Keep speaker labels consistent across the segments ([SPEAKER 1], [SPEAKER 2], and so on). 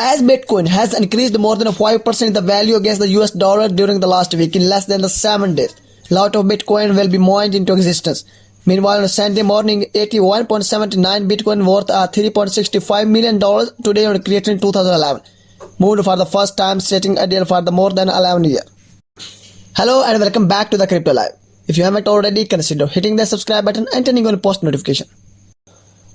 [SPEAKER 1] As Bitcoin has increased more than 5% in the value against the US dollar during the last week in less than 7 days, a lot of Bitcoin will be mined into existence. Meanwhile, on Sunday morning, 81.79 Bitcoin worth $3.65 million today on created in 2011, moved for the first time, setting a deal for the more than 11 years. Hello and welcome back to the Crypto Live. If you haven't already, consider hitting the subscribe button and turning on post notification.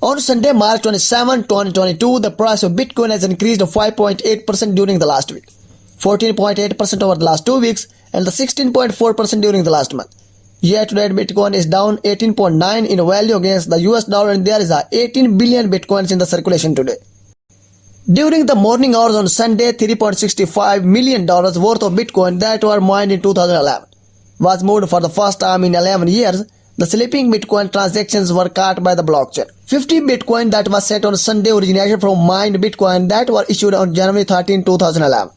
[SPEAKER 1] On Sunday, March 27, 2022, the price of Bitcoin has increased 5.8% during the last week, 14.8% over the last 2 weeks, and the 16.4% during the last month. Year-to-date, Bitcoin is down 18.9 in value against the US dollar, and there is 18 billion Bitcoins in the circulation today. During the morning hours on Sunday, $3.65 million worth of Bitcoin that were mined in 2011 was moved for the first time in 11 years. The sleeping Bitcoin transactions were caught by the blockchain. 50 Bitcoin that was sent on Sunday originated from mined Bitcoin that were issued on January 13, 2011.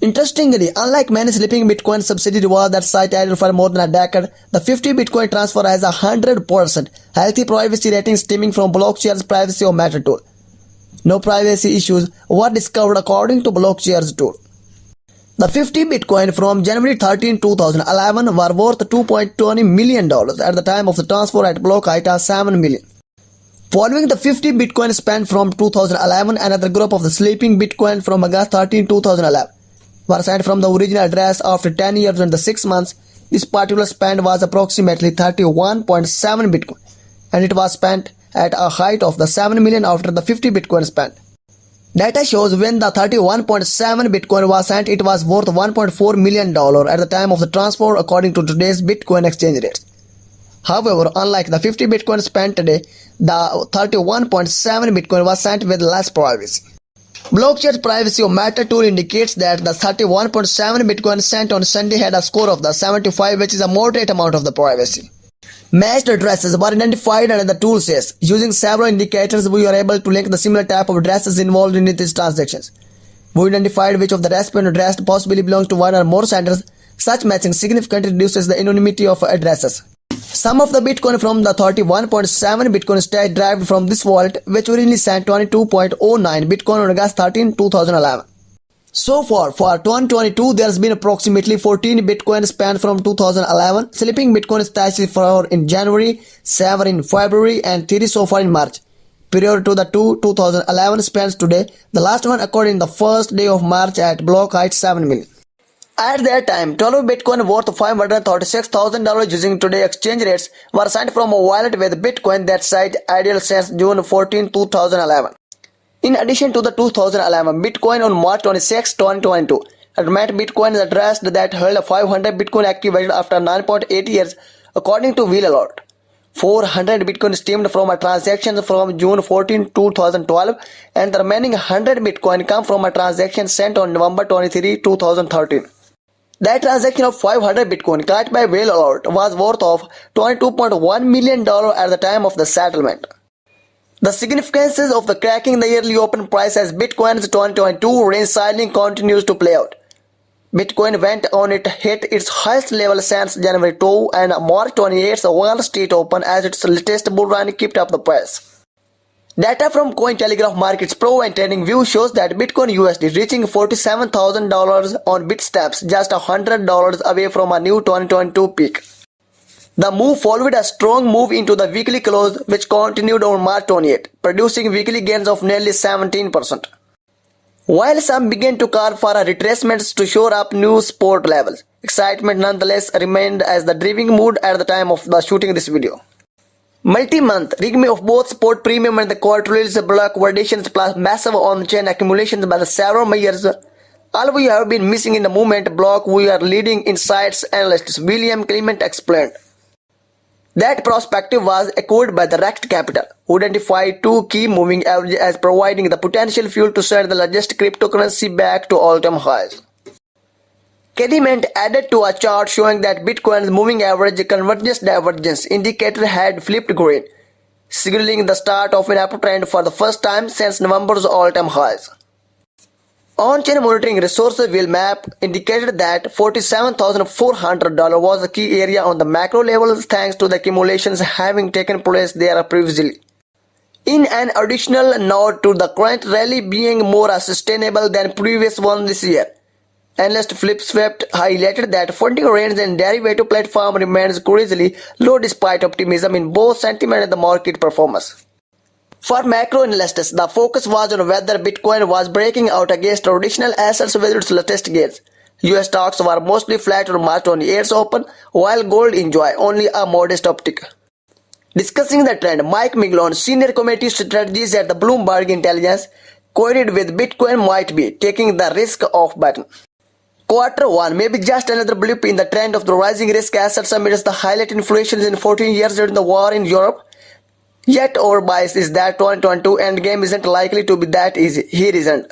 [SPEAKER 1] Interestingly, unlike many sleeping Bitcoin subsidy rewards that site added for more than a decade, the 50 Bitcoin transfer has a 100% healthy privacy rating stemming from Blockshare's privacy of matter tool. No privacy issues were discovered according to Blockshare's tool. The 50 Bitcoin from January 13, 2011 were worth $2.20 million at the time of the transfer at block height of 7 million. Following the 50 Bitcoin spent from 2011, another group of the sleeping Bitcoin from August 13, 2011 were sent from the original address after 10 years and 6 months. This particular spend was approximately 31.7 Bitcoin, and it was spent at a height of the 7 million after the 50 Bitcoin spent. Data shows when the 31.7 Bitcoin was sent, it was worth $1.4 million at the time of the transfer according to today's Bitcoin exchange rates. However, unlike the 50 Bitcoin spent today, the 31.7 Bitcoin was sent with less privacy. Blockshare's privacy of matter tool indicates that the 31.7 Bitcoin sent on Sunday had a score of the 75, which is a moderate amount of the privacy. Matched addresses were identified, and the tool says, using several indicators, we are able to link the similar type of addresses involved in these transactions. We identified which of the recipient address possibly belongs to one or more senders. Such matching significantly reduces the anonymity of addresses. Some of the Bitcoin from the 31.7 Bitcoin stash derived from this wallet, which originally sent 22.09 Bitcoin on August 13, 2011. So far, for 2022, there has been approximately 14 Bitcoin spent from 2011, sleeping Bitcoin stashes 4 in January, 7 in February, and 3 so far in March. Prior to the 2011 spends today, the last one occurred in the first day of March at block height 7 million. At that time, 12 Bitcoin worth $536,000 using today's exchange rates were sent from a wallet with Bitcoin that site idle since June 14, 2011. In addition to the 2011 Bitcoin on March 26, 2022, admit Bitcoin address that held 500 Bitcoin activated after 9.8 years, according to Wheel Alert. 400 Bitcoin stemmed from a transaction from June 14, 2012, and the remaining 100 Bitcoin come from a transaction sent on November 23, 2013. That transaction of 500 Bitcoin caught by Wheel Alert was worth of $22.1 million at the time of the settlement. The significances of the cracking the yearly open price as Bitcoin's 2022 range cycling continues to play out. Bitcoin went on it hit its highest level since January 2 and March 28's Wall Street Open as its latest bull run kept up the price. Data from Cointelegraph Markets Pro and TradingView shows that Bitcoin USD reaching $47,000 on Bitstamps, just $100 away from a new 2022 peak. The move followed a strong move into the weekly close, which continued on March 28, producing weekly gains of nearly 17%. While some began to call for retracements to shore up new support levels, excitement nonetheless remained as the driving mood at the time of the shooting this video. Multi-month rigging of both support premium and the quarterly block validations plus massive on-chain accumulations by the several measures. All we have been missing in the movement block, we are leading insights analyst William Clement explained. That perspective was echoed by the Rect Capital, who identified 2 key moving averages as providing the potential fuel to send the largest cryptocurrency back to all-time highs. Clement added to a chart showing that Bitcoin's moving average convergence divergence indicator had flipped green, signaling the start of an uptrend for the first time since November's all-time highs. On-chain monitoring resources will map indicated that $47,400 was the key area on the macro level thanks to the accumulations having taken place there previously. In an additional note to the current rally being more sustainable than previous one this year, analyst Flip Swept highlighted that funding range and derivative platform remains crazily low despite optimism in both sentiment and the market performance. For macro analysts, the focus was on whether Bitcoin was breaking out against traditional assets with its latest gains. US stocks were mostly flat or March on year's open, while gold enjoyed only a modest uptick. Discussing the trend, Mike Miglon, senior committee strategist at the Bloomberg Intelligence, quoted with Bitcoin might be taking the risk off button. Quarter 1 may be just another blip in the trend of the rising risk assets amidst the highlight inflation in 14 years during the war in Europe. Yet our bias is that 2022 endgame isn't likely to be that easy. He reasoned.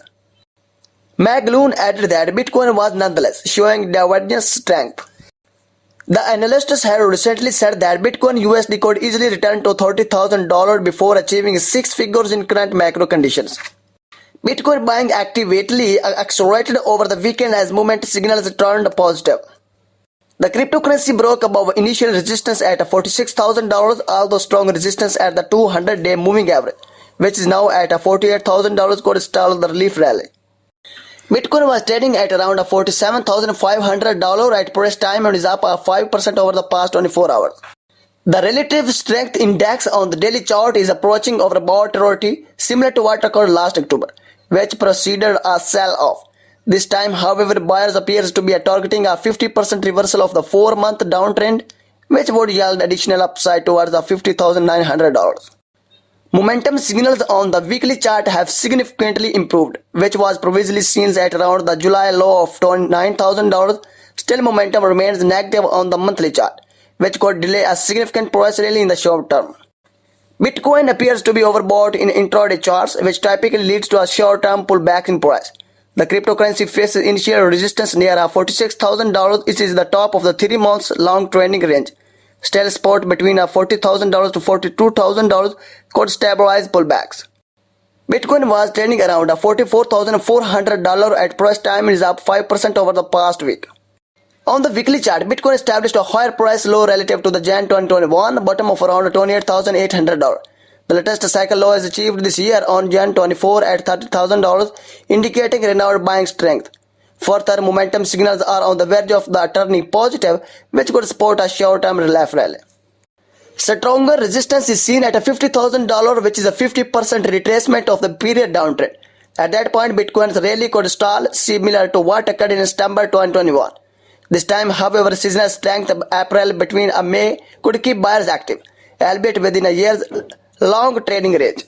[SPEAKER 1] Magloon added that Bitcoin was nonetheless showing divergent strength. The analysts have recently said that Bitcoin USD could easily return to $30,000 before achieving six figures in current macro conditions. Bitcoin buying actively accelerated over the weekend as movement signals turned positive. The cryptocurrency broke above initial resistance at $46,000, although strong resistance at the 200-day moving average, which is now at $48,000, could stall the relief rally. Bitcoin was trading at around $47,500 at press time and is up 5% over the past 24 hours. The relative strength index on the daily chart is approaching overbought territory, similar to what occurred last October, which preceded a sell-off. This time, however, buyers appears to be targeting a 50% reversal of the 4-month downtrend, which would yield additional upside towards the $50,900. Momentum signals on the weekly chart have significantly improved, which was previously seen at around the July low of $29,000. Still, momentum remains negative on the monthly chart, which could delay a significant price rally in the short term. Bitcoin appears to be overbought in intraday charts, which typically leads to a short-term pullback in price. The cryptocurrency faces initial resistance near $46,000, which is the top of the 3 months long trending range. Still, support between $40,000 to $42,000 could stabilize pullbacks. Bitcoin was trading around $44,400 at price time and is up 5% over the past week. On the weekly chart, Bitcoin established a higher price low relative to the Jan 2021 bottom of around $28,800. The latest cycle low is achieved this year on Jan 24 at $30,000, indicating renewed buying strength. Further momentum signals are on the verge of the turning positive, which could support a short-term relief rally. Stronger resistance is seen at $50,000, which is a 50% retracement of the period downtrend. At that point, Bitcoin's rally could stall, similar to what occurred in September 2021. This time, however, seasonal strength of April between May could keep buyers active, albeit within a year's long trading range.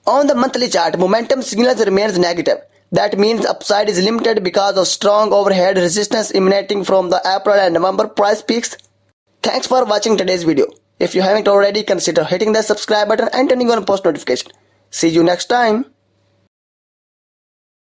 [SPEAKER 1] On the monthly chart, momentum signals remains negative. That means upside is limited because of strong overhead resistance emanating from the April and November price peaks. Thanks for watching today's video. If you haven't already, consider hitting the subscribe button and turning on post notification. See you next time.